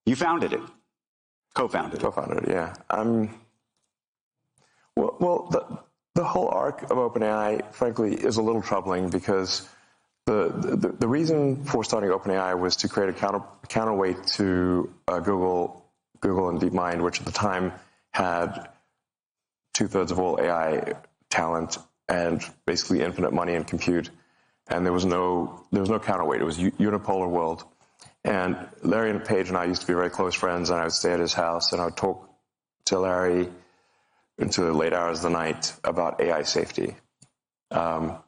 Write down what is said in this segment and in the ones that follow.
You founded it, co-founded it. Co-founded it, yeah. The whole arc of OpenAI, frankly, is a little troubling because the reason for starting OpenAI was to create a counterweight to Google and DeepMind, which at the time had 2/3 of all AI talent and basically infinite money and compute. And there was no counterweight. It was a unipolar world. And Larry and Paige and I used to be very close friends, and I would stay at his house, and I would talk to Larry into the late hours of the night about AI safety. And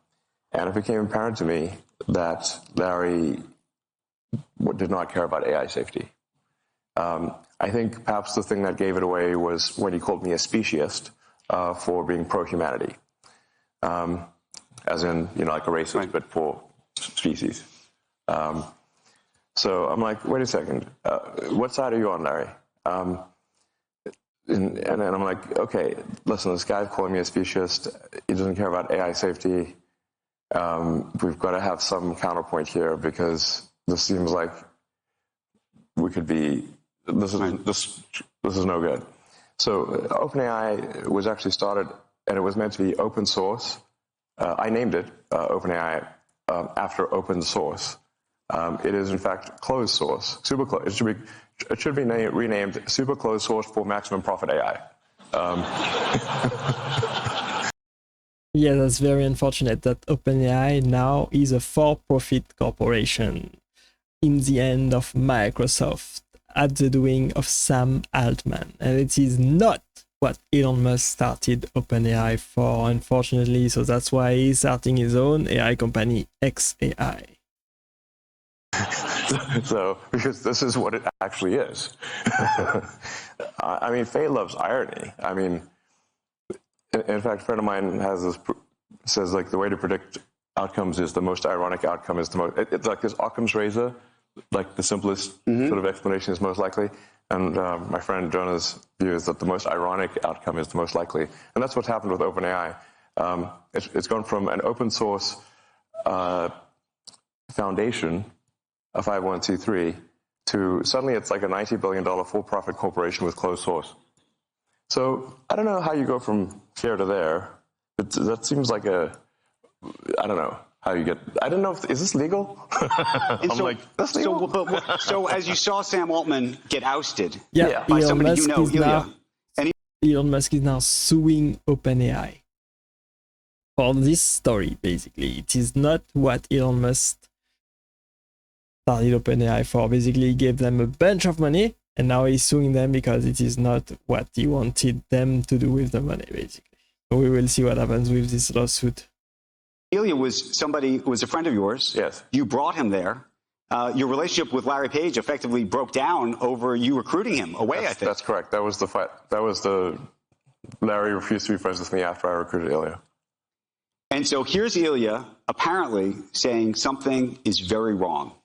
it became apparent to me that Larry did not care about AI safety. I think perhaps the thing that gave it away was when he called me a speciesist for being pro-humanity. As in, like a racist, right, but for species. So I'm like, wait a second, what side are you on, Larry? And I'm like, okay, listen, this guy's calling me a speciesist. He doesn't care about AI safety. We've got to have some counterpoint here because this seems like we could be, this is no good. So OpenAI was actually started, and it was meant to be open source. I named it OpenAI after open source. It is in fact closed source, super closed. It should be renamed super closed source for maximum profit AI. Yeah, that's very unfortunate that OpenAI now is a for-profit corporation in the end of Microsoft at the doing of Sam Altman, and it is not what Elon Musk started OpenAI for, unfortunately. So that's why he's starting his own AI company, XAI. So, because this is what it actually is. I mean, fate loves irony. I mean, in fact, a friend of mine says like the way to predict outcomes is the most ironic outcome is the most. It's like this Occam's razor, like the simplest sort of explanation is most likely. And my friend Jonah's view is that the most ironic outcome is the most likely. And that's what's happened with OpenAI. It's gone from an open source foundation, a 501c3, to suddenly it's like a $90 billion for-profit corporation with closed source. So I don't know how you go from here to there. That seems like I don't know how you get, I don't know, is this legal? I'm so, like, that's legal? So as you saw Sam Altman get ousted by Elon somebody Musk Ilya. Elon Musk is now suing OpenAI for this story, basically. It is not what Elon Musk started OpenAI for. Basically, he gave them a bunch of money, and now he's suing them because it is not what he wanted them to do with the money, basically. So we will see what happens with this lawsuit. Ilya was a friend of yours. Yes. You brought him there. Your relationship with Larry Page effectively broke down over you recruiting him away, I think. That's correct. That was the fight. Larry refused to be friends with me after I recruited Ilya. And so here's Ilya apparently saying something is very wrong.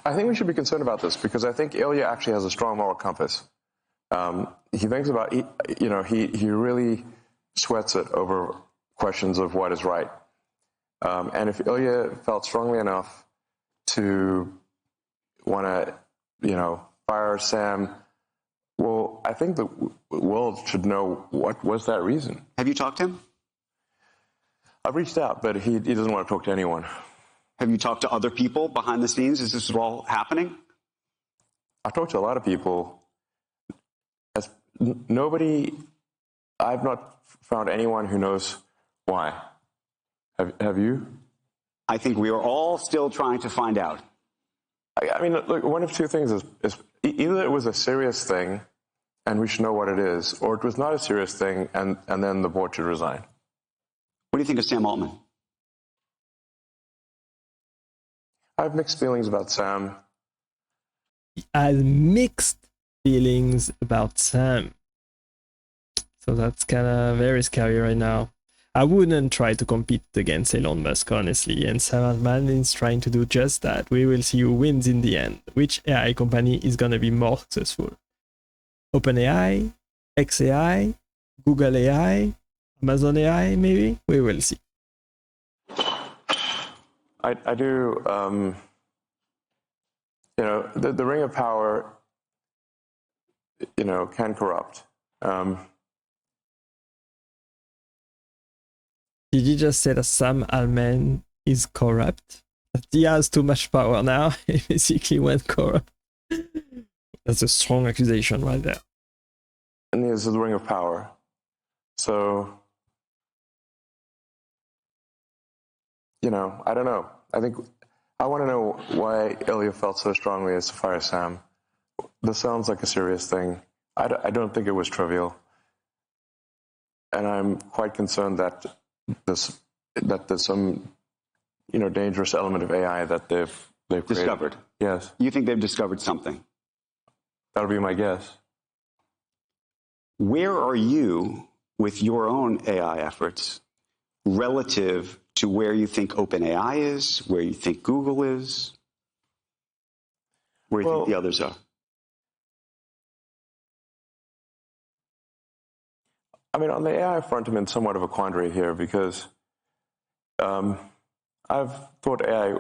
I think we should be concerned about this because I think Ilya actually has a strong moral compass. He thinks about, he really sweats it over questions of what is right. And if Ilya felt strongly enough to want to, fire Sam, well, I think the world should know what was that reason. Have you talked to him? I've reached out, but he doesn't want to talk to anyone. Have you talked to other people behind the scenes? Is this all happening? I've talked to a lot of people. I've not found anyone who knows why. Have you? I think we are all still trying to find out. I mean, look, one of two things is either it was a serious thing and we should know what it is, or it was not a serious thing and then the board should resign. What do you think of Sam Altman? I have mixed feelings about Sam. I have mixed feelings about Sam. So that's kind of very scary right now. I wouldn't try to compete against Elon Musk, honestly, and Sam Altman is trying to do just that. We will see who wins in the end. Which AI company is going to be more successful? OpenAI, XAI, Google AI, Amazon AI, maybe? We will see. I do, the ring of power can corrupt. Did you just say that Sam Altman is corrupt? That he has too much power now. He basically went corrupt. That's a strong accusation right there. And he has the ring of power. So, I don't know. I want to know why Ilya felt so strongly as to fire Sam. This sounds like a serious thing. I don't think it was trivial. And I'm quite concerned that there's some, dangerous element of AI that they've Discovered. created. Yes. You think they've discovered something. That'll be my guess. Where are you with your own AI efforts relative to where you think OpenAI is, where you think Google is, where you think the others are? On the AI front, I'm in somewhat of a quandary here because I've thought AI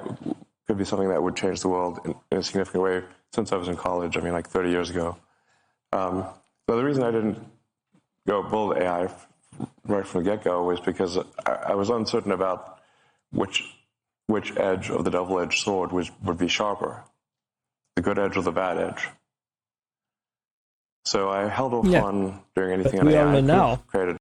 could be something that would change the world in a significant way since I was in college, like 30 years ago. So the reason I didn't go build AI right from the get-go was because I was uncertain about which edge of the double-edged sword would be sharper, the good edge or the bad edge. So I held off on doing anything on AI. Now created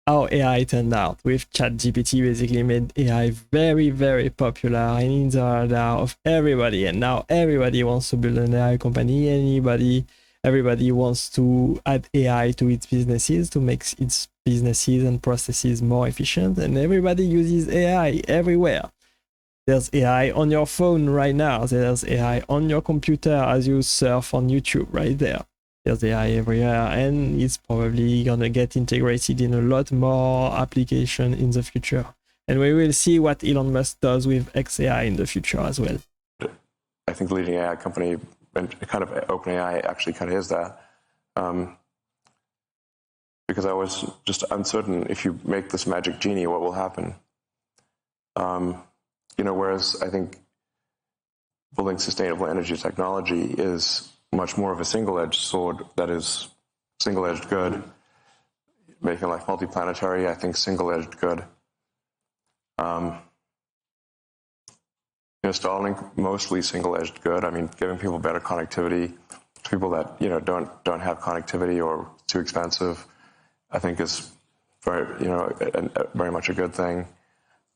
how AI turned out with ChatGPT basically made AI very, very popular and in the radar of everybody. And now everybody wants to build an AI company. Everybody wants to add AI to its businesses to make its businesses and processes more efficient. And everybody uses AI everywhere. There's AI on your phone right now. There's AI on your computer as you surf on YouTube right there. There's AI everywhere, and it's probably gonna get integrated in a lot more application in the future. And we will see what Elon Musk does with XAI in the future as well. I think the leading AI company, and kind of OpenAI actually kind of is that. Because I was just uncertain, if you make this magic genie, what will happen? Whereas I think building sustainable energy technology is much more of a single-edged sword that is single-edged good. Making life multiplanetary, I think single-edged good. Starlink, mostly single-edged good. Giving people better connectivity, people that don't have connectivity or too expensive, I think is very much a good thing.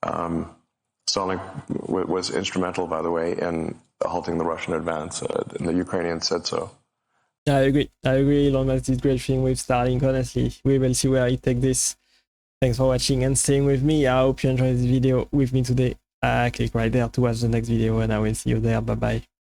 Starlink was instrumental, by the way, in halting the Russian advance, and the Ukrainians said so. I agree. Elon Musk did great thing with Starlink, honestly. We will see where he takes this. Thanks for watching and staying with me. I hope you enjoyed this video with me today. Click right there to watch the next video, and I will see you there. Bye-bye.